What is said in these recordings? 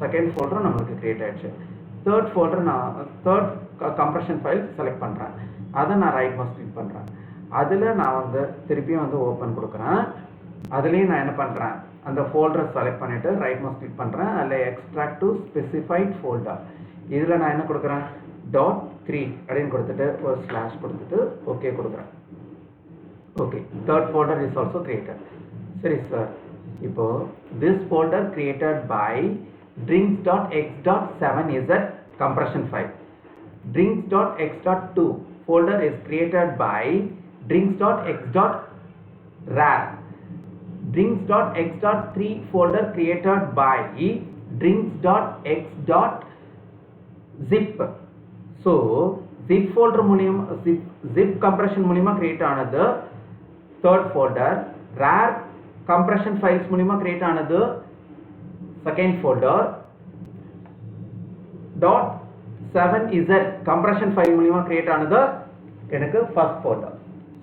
Second ஃபோல்டரும் நம்மளுக்கு create ஆகிடுச்சு. Third folder நான் தேர்ட் கம்ப்ரெஷன் ஃபைல் செலக்ட் பண்ணுறேன். அதை நான் ரைட் மவுஸ் கிளிக் பண்ணுறேன். அதில் நான் வந்து திருப்பியும் வந்து ஓப்பன் கொடுக்குறேன். அதுலேயும் நான் என்ன பண்ணுறேன், அந்த ஃபோல்டரை செலக்ட் பண்ணிவிட்டு ரைட் மவுஸ் கிளிக் பண்ணுறேன். அதில் எக்ஸ்ட்ராக்ட் டு ஸ்பெசிஃபைட் ஃபோல்டர், இதில் நான் என்ன கொடுக்குறேன், .3 அப்படின்னு கொடுத்துட்டு ஒரு ஸ்லாஷ் கொடுத்துட்டு ஓகே கொடுக்குறேன். Okay, third folder is also created. சரி சார், இப்போ this folder created by drinks.x.7 is a compression file. drinks.x.2 folder is created by drinks.x.rar. drinks.x.3 folder created by drinks.x.zip. So zip folder மூலியம் zip compression மூலியமா create ஆனது third folder. rar compression files மூலியமா create ஆனது second folder. .7z compression file மூலியமா create ஆனது எனக்கு first folder.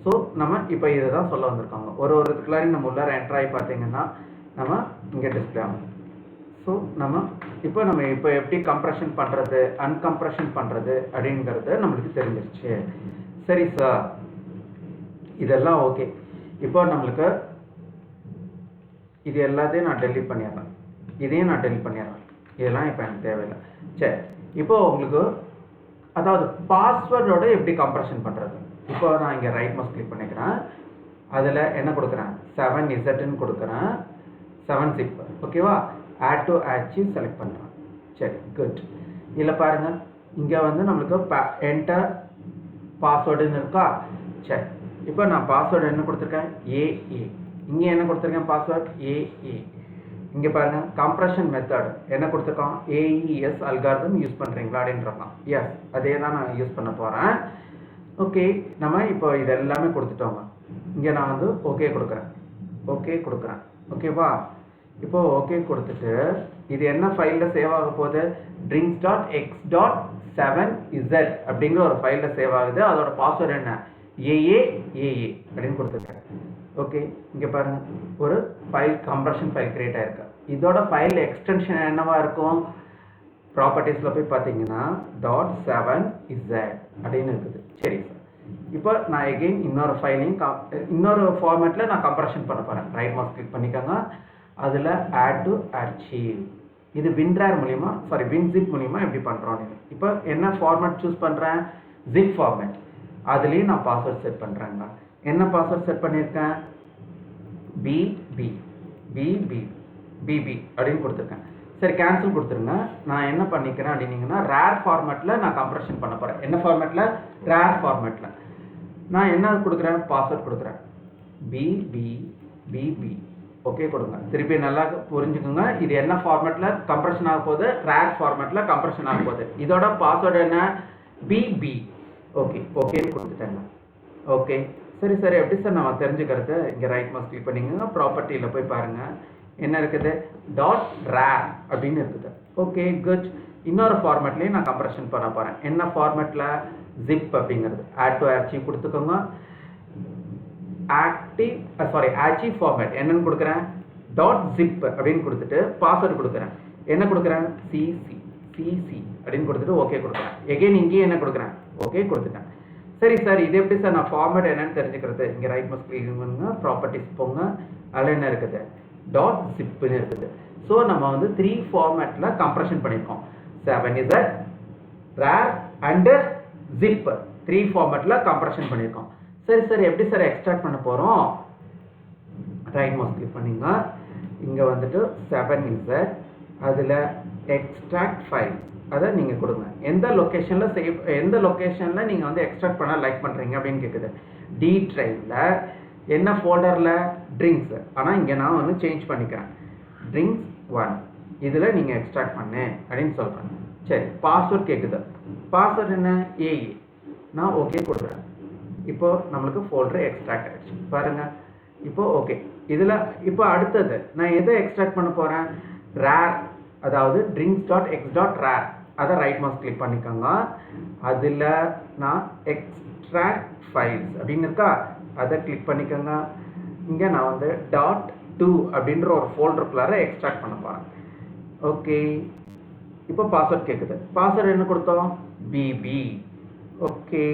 So நம்ம இப்போ இதை தான் சொல்ல வந்திருக்காங்க. ஒரு இதுக்குள்ளாரையும் நம்ம உள்ளார என்ட்ரு ஆகி பார்த்தீங்கன்னா நம்ம இங்கே டிஸ்பிளே ஆகும். ஸோ நம்ம இப்போ எப்படி கம்ப்ரெஷன் பண்ணுறது, அன்கம்ப்ரெஷன் பண்ணுறது அப்படிங்கிறது நம்மளுக்கு தெரிஞ்சிருச்சு. சரி சார், இதெல்லாம் ஓகே. இப்போ நம்மளுக்கு இது எல்லாத்தையும் நான் டெலீட் பண்ணிடுறேன். இதையும் நான் டெலீட் பண்ணிடுறேன். இதெல்லாம் இப்போ எனக்கு தேவையில்லை. சரி, இப்போ உங்களுக்கு அதாவது பாஸ்வேர்டோட எப்படி கம்ப்ரெஷன் பண்ணுறது, இப்போ நான் இங்கே ரைட் மவுஸ் கிளிக் பண்ணிக்கிறேன். அதில் என்ன கொடுக்குறேன், 7zன்னு கொடுக்குறேன், 7zip. ஓகேவா, ஆட் டு ஆர்ச்சிவ் செலக்ட் பண்ணுறேன். சரி, குட். இதில் பாருங்கள், இங்கே வந்து நம்மளுக்கு என்டர் பாஸ்வேர்டுன்னு இருக்கா. சரி, இப்போ நான் பாஸ்வேர்டு என்ன கொடுத்துருக்கேன், ஏஏ. இங்கே என்ன கொடுத்துருக்கேன், பாஸ்வேர்டு ஏஏ. இங்கே பாருங்கள், கம்ப்ரெஷன் மெத்தட் என்ன கொடுத்துருக்கோம், AES அல்காரிதம் யூஸ் பண்ணுறீங்களா அப்படின்றலாம். எஸ், அதே தான் நான் யூஸ் பண்ண போகிறேன். ஓகே, நம்ம இப்போ இது எல்லாமே கொடுத்துட்டோங்க. இங்கே நான் வந்து ஓகே கொடுக்குறேன். ஓகேவா, இப்போ ஓகே கொடுத்துட்டு இது என்ன ஃபைலில் சேவ் ஆக போகுது, drinks.x.7z அப்படிங்கிற ஒரு ஃபைலில் சேவ் ஆகுது. அதோட பாஸ்வேர்டு என்ன, ஏஏ அப்படின்னு கொடுத்துருக்கேன். ஓகே, இங்கே பாருங்கள், ஒரு ஃபைல் கம்ப்ரெஷன் ஃபைல் கிரியேட் ஆகிருக்கு. இதோட ஃபைல் எக்ஸ்டென்ஷன் என்னவா இருக்கும், ப்ராப்பர்ட்டிஸில் போய் பார்த்தீங்கன்னா .7z அப்படின்னு இருக்குது. சரி சார், இப்போ நான் எகெயின் இன்னொரு ஃபைலையும் இன்னொரு ஃபார்மேட்டில் நான் கம்ப்ரெஷன் பண்ண போகிறேன். ரைட் மவுஸ் கிளிக் பண்ணிக்கோங்க. அதில் ஆட் டு ஆர்ச்சிவ். இது WinRAR மூலிமா WinZip மூலிமா எப்படி பண்ணுறோன்னு. இப்போ என்ன ஃபார்மேட் சூஸ் பண்ணுறேன், ஜிப் ஃபார்மேட். அதுலேயும் நான் பாஸ்வேர்ட் செட் பண்ணுறேங்க. என்ன பாஸ்வேர்ட் செட் பண்ணியிருக்கேன், பிபி அப்படின்னு கொடுத்துருக்கேன். சரி, கேன்சல் கொடுத்துருங்க. நான் என்ன பண்ணிக்கிறேன் அப்படின்னீங்கன்னா ரேர் ஃபார்மேட்டில் நான் கம்ப்ரெஷன் பண்ண போகிறேன். என்ன ஃபார்மேட்டில், ரேர் ஃபார்மேட்டில். நான் என்ன கொடுக்குறேன், பாஸ்வேர்ட் கொடுக்குறேன், பிபி. ஓகே கொடுங்க. திருப்பி நல்லா புரிஞ்சுக்கோங்க, இது என்ன ஃபார்மேட்டில் கம்ப்ரெஷன் ஆக போகுது, ரேர் ஃபார்மேட்டில் கம்ப்ரெஷன் ஆக போகுது. இதோட பாஸ்வேர்டு என்ன, பிபி. ஓகேன்னு கொடுத்துட்டேங்க. ஓகே, சரி, எப்படி சார் நம்ம தெரிஞ்சுக்கிறது, இங்கே ரைட் மவுஸ் கிளிக் பண்ணிங்கன்னா ப்ராப்பர்ட்டியில் போய் பாருங்கள், என்ன இருக்குது, .rar அப்படின்னு இருக்குது. Okay, good. இன்னொரு ஃபார்மேட்லேயும் நான் கம்ப்ரெஷன் பண்ண போகிறேன். என்ன ஃபார்மேட்டில், ஜிப் அப்படிங்கிறது. ஆட் டு ஆர்ச்சிவ் கொடுத்துக்கோங்க. ஆர்ச்சிவ் ஃபார்மேட் என்னன்னு கொடுக்குறேன், .zip அப்படின்னு கொடுத்துட்டு பாஸ்வேர்டு கொடுக்குறேன். என்ன கொடுக்குறேன், சிசி அப்படின்னு கொடுத்துட்டு ஓகே கொடுக்குறேன். எகெயின் இங்கேயும் என்ன கொடுக்குறேன், ஓகே கொடுத்துட்டேன். சரி சார், இது எப்படி சார் நான் ஃபார்மேட் என்னன்னு தெரிஞ்சுக்கிறது, இங்கே ரைட் மவுஸ் கிளிக் பண்ணுங்க, ப்ராப்பர்ட்டிஸ் போங்க. அதில் என்ன இருக்குது, .zipன்னு இருக்குது. ஸோ நம்ம வந்து 3 ஃபார்மேட்டில் கம்ப்ரெஷன் பண்ணியிருக்கோம். 7z, rar அண்டு zip 3 ஃபார்மேட்டில் கம்ப்ரெஷன் பண்ணியிருக்கோம். சரி சார், எப்படி சார் எக்ஸ்ட்ராக்ட் பண்ண போகிறோம், ரைட் மவுஸ் கிளிக் பண்ணிங்க. இங்கே வந்துட்டு 7z, அதில் எக்ஸ்ட்ராக்ட் ஃபைல் அதை நீங்கள் கொடுங்க. எந்த லொக்கேஷனில் நீங்கள் வந்து எக்ஸ்ட்ராக்ட் பண்ண லைக் பண்ணுறீங்க அப்படின்னு கேட்குது. டி ட்ரைவில் என்ன ஃபோல்டரில், ட்ரிங்க்ஸ். ஆனால் இங்கே நான் வந்து சேஞ்ச் பண்ணிக்கிறேன், ட்ரிங்க்ஸ் 1 இதில் நீங்கள் எக்ஸ்ட்ராக்ட் பண்ணு அப்படின்னு சொல்கிறேன். சரி, பாஸ்வேர்ட் கேட்குது. பாஸ்வேர்ட் என்ன, ஏஏ. நான் ஓகே கொடுக்குறேன். இப்போது நம்மளுக்கு ஃபோல்டர் எக்ஸ்ட்ராக்ட் ஆகிடுச்சு பாருங்கள். இப்போது ஓகே, இதில் இப்போ அடுத்தது நான் எதை எக்ஸ்ட்ராக்ட் பண்ண போகிறேன், ரேர், அதாவது drinks.x.rar. அதை ரைட் மவுஸ் கிளிக் பண்ணிக்கோங்க. அதில் நான் எக்ஸ்ட்ராக்ட் ஃபைல்ஸ் அப்படின்னு இருக்கா, அதை கிளிக் பண்ணிக்கோங்க. இங்கே நான் வந்து .2 அப்படின்ற ஒரு ஃபோல்டருக்குள்ளார எக்ஸ்ட்ராக்ட் பண்ண போகிறேன். ஓகே, இப்போ பாஸ்வேர்ட் கேட்குது. பாஸ்வேர்டு என்ன கொடுத்தோம்? பிபி. ஓகே,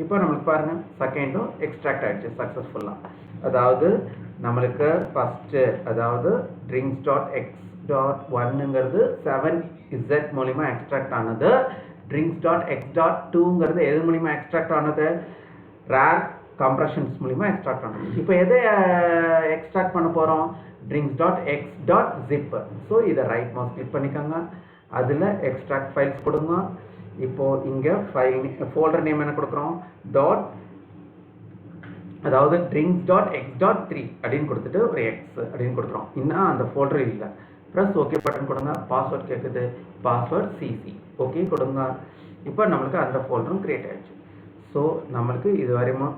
இப்போ நம்மளுக்கு பாருங்க செகண்டும் எக்ஸ்ட்ராக்ட் ஆயிடுச்சு சக்ஸஸ்ஃபுல்லாக. அதாவது நம்மளுக்கு ஃபஸ்ட்டு அதாவது drinks.x.1ங்கிறது 7z மூலிமா எக்ஸ்ட்ராக்ட் ஆனது. drinks.x.2ங்கிறது எது மூலிமா எக்ஸ்ட்ராக்ட் ஆனது? ரேர் கம்ப்ரஷன்ஸ் மூலிமா எக்ஸ்ட்ராக்ட் ஆனது. இப்போ எதை எக்ஸ்ட்ராக்ட் பண்ண போகிறோம்? drinks.x.zip. ஸோ இதை ரைட் மவுஸ் கிளிக் பண்ணிக்கோங்க, அதில் எக்ஸ்ட்ராக்ட் ஃபைல்ஸ் கொடுங்க. இப்போது இங்கே ஃபோல்டர் நேம் என்ன கொடுக்குறோம்? அதாவது drinks.x.3 அப்படின்னு கொடுத்துட்டு ஒரு எக்ஸ் அப்படின்னு கொடுக்குறோம். இன்னும் அந்த ஃபோல்டர் இல்லை. ப்ளஸ் ஓகே பட்டன் கொடுங்க. பாஸ்வேர்ட் கேட்குது, பாஸ்வேர்ட் சிசி ஓகே கொடுங்க. இப்போ நம்மளுக்கு அந்த ஃபோல்டரும் க்ரியேட் ஆகிடுச்சு. ஸோ நம்மளுக்கு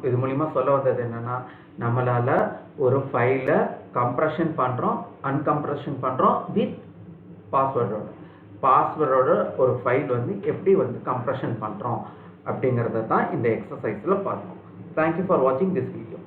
இது மூலிமா சொல்ல வந்தது என்னென்னா, நம்மளால் ஒரு ஃபைலை கம்ப்ரெஷன் பண்ணுறோம், அன்கம்ப்ரெஷன் பண்ணுறோம் வித் பாஸ்வேர்டோட ஒரு ஃபைல் வந்து எப்படி வந்து கம்ப்ரெஷன் பண்ணுறோம் அப்படிங்கிறத தான் இந்த எக்ஸசைஸில் பார்ப்போம். தேங்க்யூ ஃபார் வாட்சிங் திஸ் வீடியோ.